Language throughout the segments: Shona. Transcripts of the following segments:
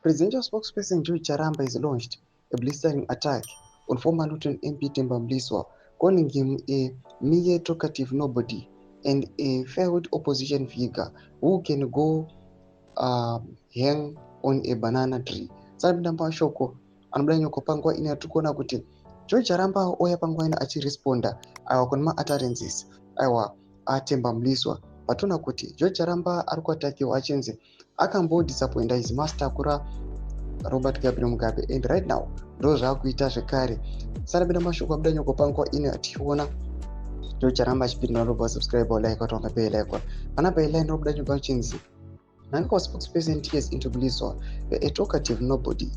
Presidential spokesperson Joe Charamba has launched a blistering attack on former Lieutenant MP Themba Mliswa, calling him a mere talkative nobody and a failed opposition figure who can go hang on a banana tree. Sabinda mashoko anobuda nyoko panguva ino yatirikuona kuti Joe Charamba oya panguva ino achiresponda aiwa kune mautterances aiwa aThemba Mliswa patona kuti Joe Charamba ari kuatakiwa achinzi akambodisappointa his master kura Robert Gabriel Mugabe, and right now ndo zvaakuita zvekare. Sarabida mashoko abuda nyoko panguva ino yatichiona Joe Charamba achipinda ropa subscribe or like watonga pay like one. Pana pay line robuda nyoko achinzi Mnangagwa spokesperson TS into Mliswa, a talkative nobody.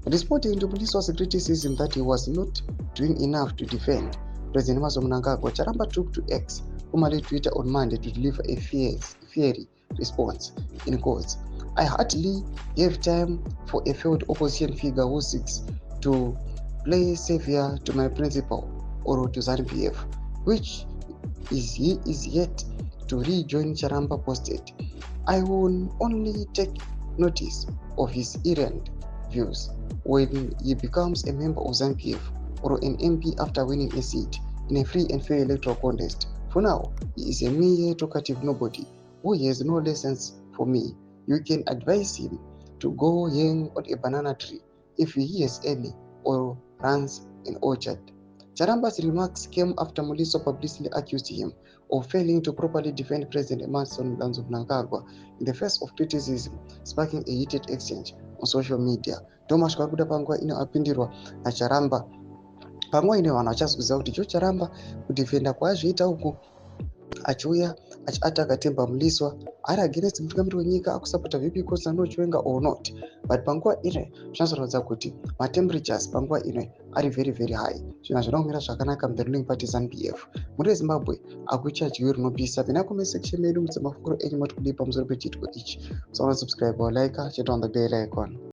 Responding to Mliswa's criticism that he was not doing enough to defend President Mnangagwa, Charamba took to X, formerly Twitter, on Monday to deliver a fiery response. In quotes, I hardly have time for a failed opposition figure who seeks to play savior to my principal or to ZVAITWA, which he is yet to rejoin. Charamba posted, I will only take notice of his errant views when he becomes a member of ZVAITWA or an MP after winning a seat in a free and fair electoral contest. For now, he is a mere talkative nobody who has no lessons for me. You can advise him to go hang on a banana tree if he has any or runs an orchard. Charamba's remarks came after Mliswa publicly accused him of failing to properly defend President Mnangagwa in the face of criticism, sparking a heated exchange on social media. Thomas Kwakuda panguva ino apindirwa naCharamba. Panguva ino vanhu vachazviziva kuti Joe Charamba kudefenda kwaazviita uku achiuya achiataka Themba Mliswa ari against mutungamiri wenyika akusapota VP Kodzana Chiwenga or not, but panguva ino zvinozoratidza kuti matemperatures panguva ino ari very high. Zvinhu zvinokumira zvakanaka muruling party ZANU-PF. Muri weZimbabwe akuchadyiwi rinopisa. Pina comment section medu mudzimafukuro enyu mati kudii pamusoro pechiitiko ichi. So subscribe or like, hit on the bell icon.